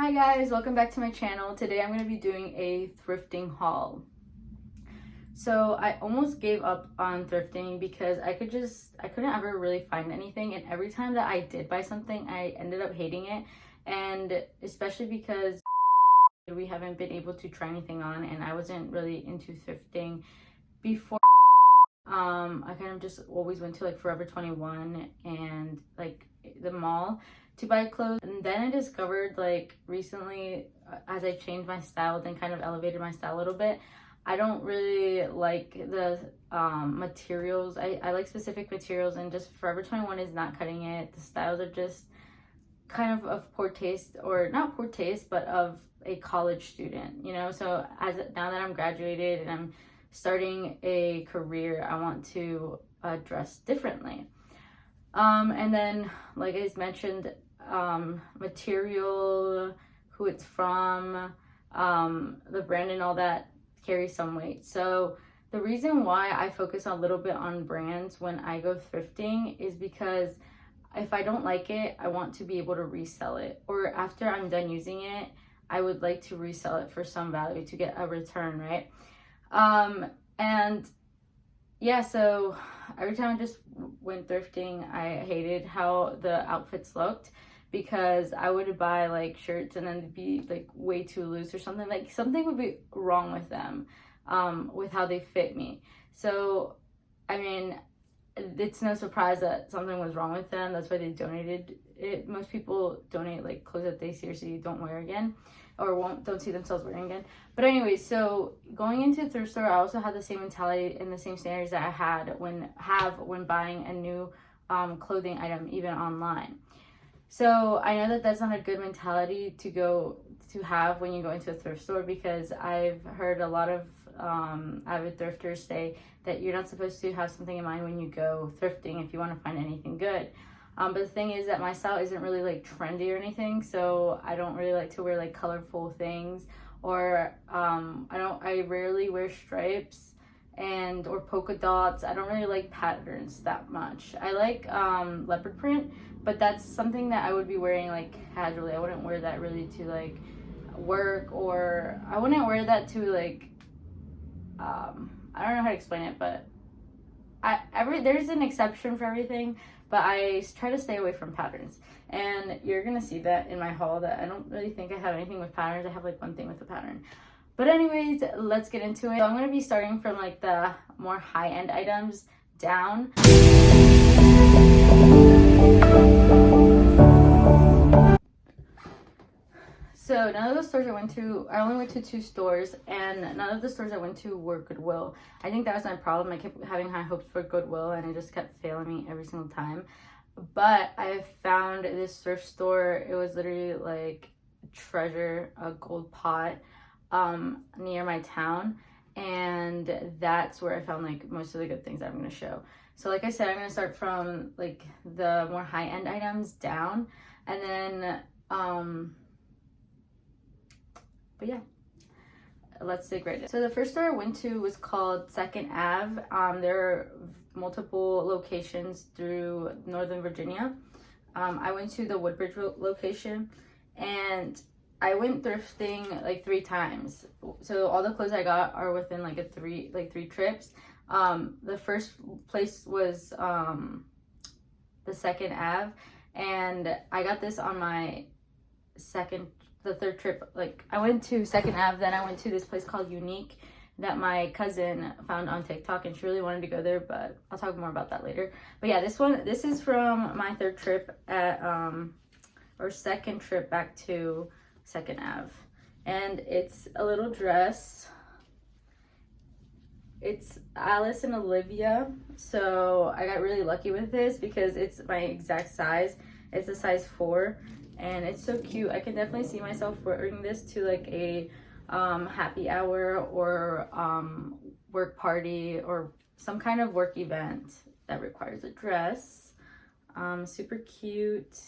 Hi guys, welcome back to my channel. Today I'm going to be doing a thrifting haul. So I almost gave up on thrifting because I couldn't ever really find anything, and every time that I did buy something I ended up hating it, and especially because we haven't been able to try anything on and I wasn't really into thrifting before. I kind of just always went to like Forever 21 and like the mall to buy clothes, and then I discovered like recently, as I changed my style, then kind of elevated my style a little bit, I don't really like the materials. I like specific materials, and just Forever 21 is not cutting it. The styles are just kind of poor taste, or not poor taste, but of a college student, you know. So now that I'm graduated and I'm starting a career, I want to dress differently. And then, like I mentioned, material, who it's from, the brand and all that carries some weight. So the reason why I focus a little bit on brands when I go thrifting is because if I don't like it, I want to be able to resell it, or after I'm done using it, I would like to resell it for some value to get a return, right? And yeah, so every time I just went thrifting, I hated how the outfits looked, because I would buy like shirts and then be like way too loose or something. Like something would be wrong with them, with how they fit me. So, I mean, it's no surprise that something was wrong with them. That's why they donated it. Most people donate like clothes that they seriously don't wear again, or don't see themselves wearing again. But anyway, so going into a thrift store, I also had the same mentality and the same standards that I had when buying a new clothing item, even online. So I know that that's not a good mentality to have when you go into a thrift store, because I've heard a lot of avid thrifters say that you're not supposed to have something in mind when you go thrifting if you want to find anything good. But the thing is that my style isn't really like trendy or anything, so I don't really like to wear like colorful things, or I rarely wear stripes or polka dots. I don't really like patterns that much. I like leopard print, but that's something that I would be wearing like casually. I wouldn't wear that really to like work, or I wouldn't wear that to like I don't know how to explain it, but there's an exception for everything, but I try to stay away from patterns. And you're gonna see that in my haul that I don't really think I have anything with patterns. I have like one thing with a pattern. But anyways, let's get into it. So I'm gonna be starting from like the more high-end items down. So none of the stores I only went to 2 stores, and none of the stores I went to were Goodwill. I think that was my problem. I kept having high hopes for Goodwill, and it just kept failing me every single time. But I found this thrift store. It was literally like treasure, a gold pot, near my town. And that's where I found like most of the good things that I'm going to show. So like I said, I'm going to start from like the more high-end items down, and then, but yeah, let's dig right in. So the first store I went to was called Second Ave. There are multiple locations through Northern Virginia. I went to the Woodbridge location, and I went thrifting like 3 times. So all the clothes I got are within like three trips. The first place was the Second Ave, and I got this on my the third trip. Like I went to Second Ave, then I went to this place called Unique that my cousin found on TikTok, and she really wanted to go there, but I'll talk more about that later. But yeah, this is from my third trip or second trip back to Second Ave, and it's a little dress. It's Alice and Olivia, so I got really lucky with this because it's my exact size. It's a size 4. And it's so cute. I can definitely see myself wearing this to like a happy hour, or work party, or some kind of work event that requires a dress. Super cute,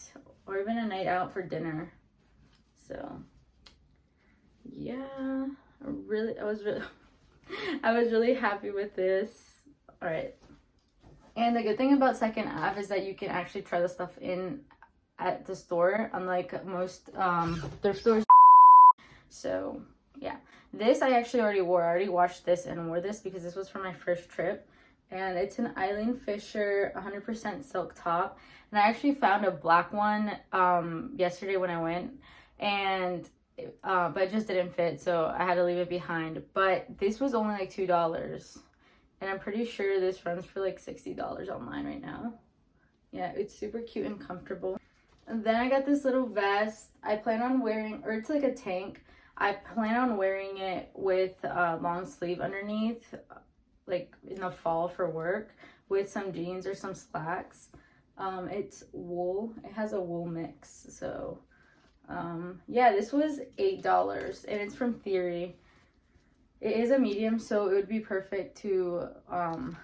or even a night out for dinner. So yeah, I was really happy with this. All right. And the good thing about Second Ave is that you can actually try the stuff in at the store, unlike most thrift stores. So yeah, this I actually already wore. I already washed this and wore this because this was for my first trip. And it's an Eileen Fisher 100% silk top. And I actually found a black one yesterday when I went, and but it just didn't fit, so I had to leave it behind. But this was only like $2, and I'm pretty sure this runs for like $60 online right now. Yeah, it's super cute and comfortable. And then I got this little vest. I plan on wearing, or it's like a tank. I plan on wearing it with long sleeve underneath, like in the fall for work, with some jeans or some slacks. It's wool. It has a wool mix. So yeah, this was $8 and it's from Theory. It is a medium, so it would be perfect to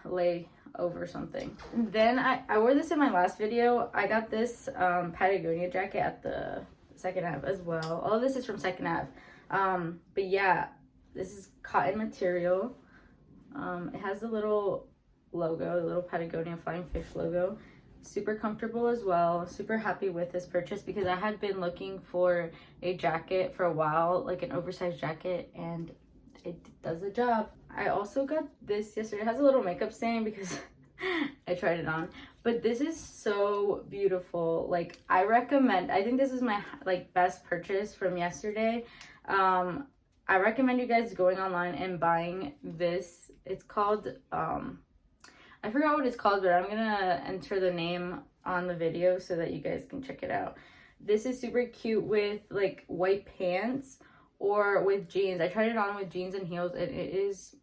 lay over something. And then I wore this in my last video. I got this Patagonia jacket at the Second Ave as well. All of this is from Second Ave. But yeah, this is cotton material. It has the little logo, the little Patagonia flying fish logo. Super comfortable as well. Super happy with this purchase because I had been looking for a jacket for a while, like an oversized jacket, and it does the job. I also got this yesterday. It has a little makeup stain because I tried it on, but this is so beautiful. Like, I recommend, I think this is my like best purchase from yesterday. I recommend you guys going online and buying this. It's called I forgot what it's called, but I'm gonna enter the name on the video so that you guys can check it out. This is super cute with like white pants or with jeans. I tried it on with jeans and heels, and it is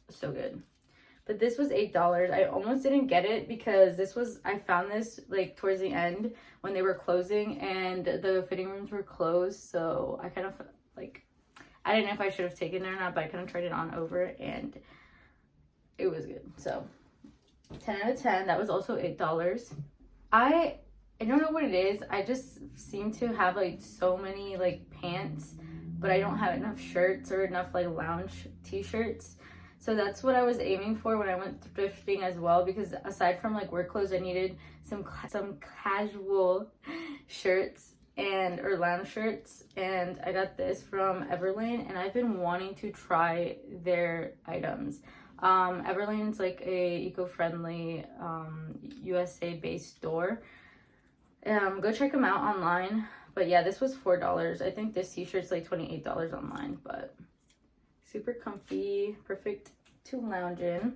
so good. But this was $8. I almost didn't get it because I found this like towards the end when they were closing and the fitting rooms were closed. So I kind of like, I didn't know if I should have taken it or not, but I kind of tried it on over and it was good. So 10 out of 10. That was also $8. I don't know what it is. I just seem to have like so many like pants, but I don't have enough shirts or enough like lounge t-shirts. So that's what I was aiming for when I went thrifting as well, because aside from like work clothes, I needed some casual shirts or lounge shirts, and I got this from Everlane, and I've been wanting to try their items. Everlane's like a eco-friendly USA based store. Go check them out online. But yeah, this was $4. I think this t-shirt's like $28 online, but super comfy, perfect to lounge in.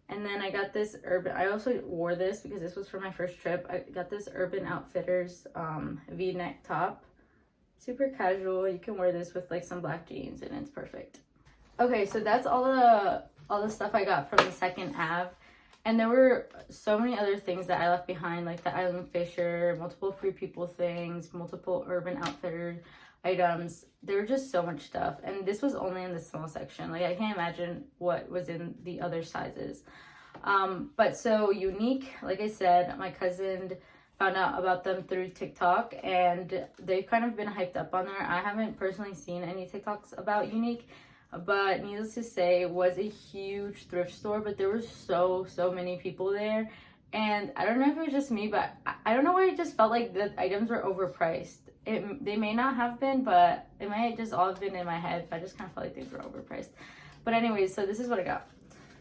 And then I got this I also wore this because this was for my first trip. I got this Urban Outfitters V-neck top. Super casual. You can wear this with like some black jeans and it's perfect. Okay, so that's all the stuff I got from the Second Ave. And there were so many other things that I left behind, like the Eileen Fisher, multiple Free People things, multiple Urban Outfitters items. There were just so much stuff, and this was only in the small section. Like, I can't imagine what was in the other sizes. But so Unique, like I said, my cousin found out about them through TikTok, and they've kind of been hyped up on there. I haven't personally seen any TikToks about Unique, but needless to say, it was a huge thrift store, but there were so many people there. And I don't know if it was just me, but I don't know why it just felt like the items were overpriced. They may not have been, but it might have just all have been in my head. I just kind of felt like they were overpriced. But anyways, so this is what I got.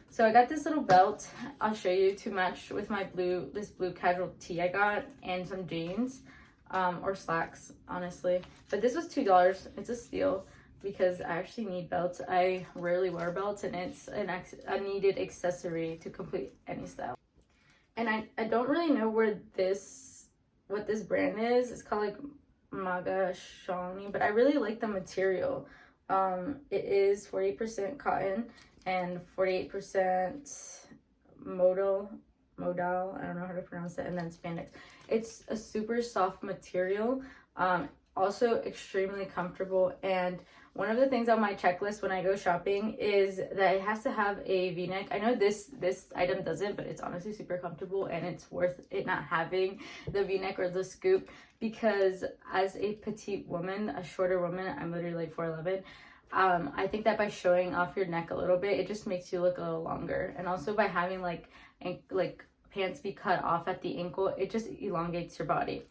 So I got this little belt, I'll show you, to match with my this blue casual tee I got, and some jeans, or slacks, honestly. But this was $2. It's a steal because I actually need belts. I rarely wear belts, and it's a needed accessory to complete any style. And I don't really know what this brand is. It's called like Maga Shawny, but I really like the material. It is 40% cotton and 48% modal, I don't know how to pronounce it, and then spandex. It's a super soft material, also extremely comfortable. And one of the things on my checklist when I go shopping is that it has to have a v-neck. I know this item doesn't, but it's honestly super comfortable, and it's worth it not having the v-neck or the scoop, because as a petite woman, a shorter woman, I'm literally like 4'11", I think that by showing off your neck a little bit, it just makes you look a little longer. And also by having like pants be cut off at the ankle, it just elongates your body.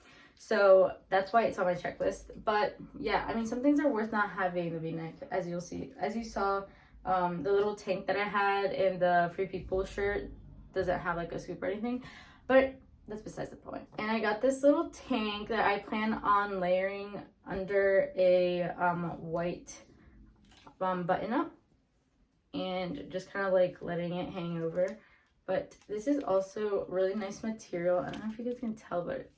So that's why it's on my checklist. But yeah, I mean, some things are worth not having the v-neck, as you saw. The little tank that I had in the Free People shirt doesn't have like a scoop or anything, but that's besides the point. And I got this little tank that I plan on layering under a white button up and just kind of like letting it hang over. But this is also really nice material. I don't know if you guys can tell, but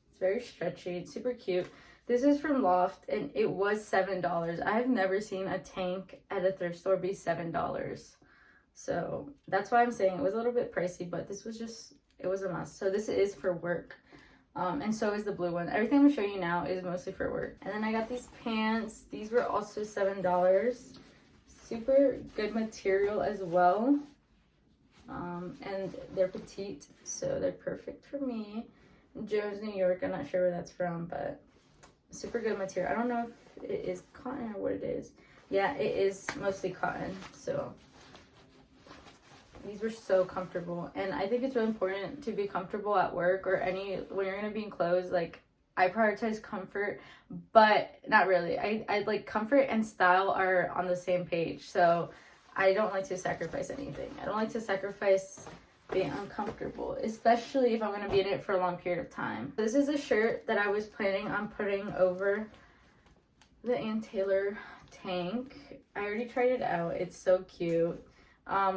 it's very stretchy. It's super cute. This is from Loft and it was $7. I have never seen a tank at a thrift store be $7. So that's why I'm saying it was a little bit pricey, but this was just, it was a must. So this is for work. And so is the blue one. Everything I'm showing you now is mostly for work. And then I got these pants. These were also $7. Super good material as well. And they're petite, so they're perfect for me. Jones, New York. I'm not sure where that's from, but super good material. I don't know if it is cotton or what it is. Yeah, it is mostly cotton. So these were so comfortable, and I think it's really important to be comfortable at work or when you're gonna be in clothes. Like, I prioritize comfort, but not really. I like comfort and style are on the same page, so I don't like to sacrifice anything. I don't like to sacrifice being uncomfortable, especially if I'm going to be in it for a long period of time. This is a shirt that I was planning on putting over the Ann Taylor tank. I already tried it out. It's so cute.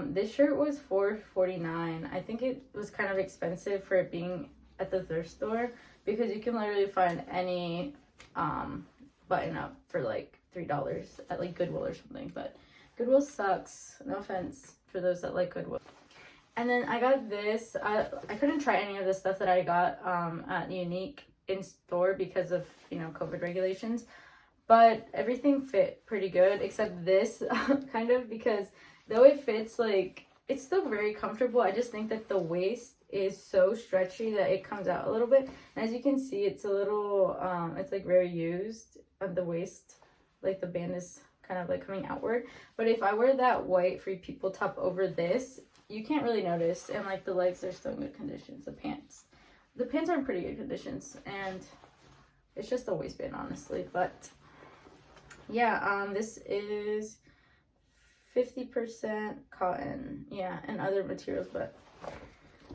This shirt was $4.49. I think it was kind of expensive for it being at the thrift store, because you can literally find any button up for like $3 at like Goodwill or something. But Goodwill sucks. No offense for those that like Goodwill. And then I got this. I couldn't try any of the stuff that I got at Unique in store because of, you know, COVID regulations. But everything fit pretty good except this kind of, because though it fits, like, it's still very comfortable. I just think that the waist is so stretchy that it comes out a little bit. And as you can see, it's a little, it's like very used at the waist. Like the band is kind of like coming outward. But if I wear that white Free People top over this, you can't really notice. And like the legs are still in good conditions. The pants are in pretty good conditions, and it's just the waistband, honestly. But yeah, this is 50% cotton, yeah, and other materials, but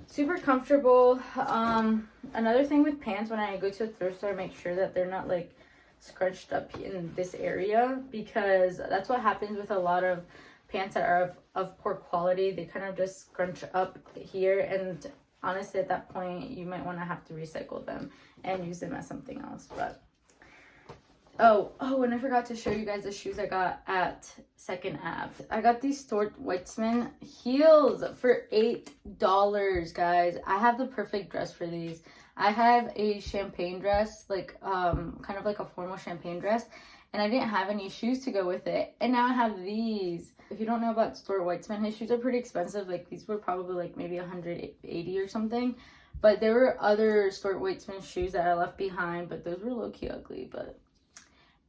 super comfortable. Another thing with pants, when I go to a thrift store, I make sure that they're not like scrunched up in this area, because that's what happens with a lot of pants that are of poor quality. They kind of just scrunch up here, and honestly at that point you might want to have to recycle them and use them as something else. But oh, and I forgot to show you guys the shoes I got at Second Ave. I got these Stuart Weitzman heels for $8, guys. I have the perfect dress for these. I have a champagne dress, like kind of like a formal champagne dress, and I didn't have any shoes to go with it, and now I have these. If you don't know about Stuart Weitzman, his shoes are pretty expensive. Like, these were probably like maybe $180 or something, but there were other Stuart Weitzman shoes that I left behind, but those were low-key ugly. But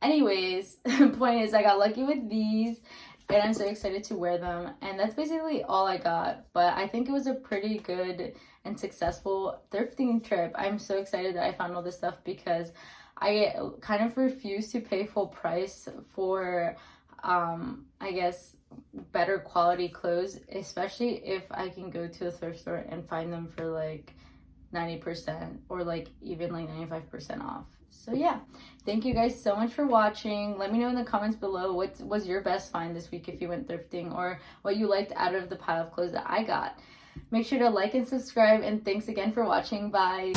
anyways, the point is I got lucky with these, and I'm so excited to wear them. And that's basically all I got, but I think it was a pretty good and successful thrifting trip. I'm so excited that I found all this stuff, because I kind of refuse to pay full price for I guess better quality clothes, especially if I can go to a thrift store and find them for like 90% or like even like 95% off. So yeah, thank you guys so much for watching. Let me know in the comments below what was your best find this week if you went thrifting, or what you liked out of the pile of clothes that I got. Make sure to like and subscribe, and thanks again for watching. Bye.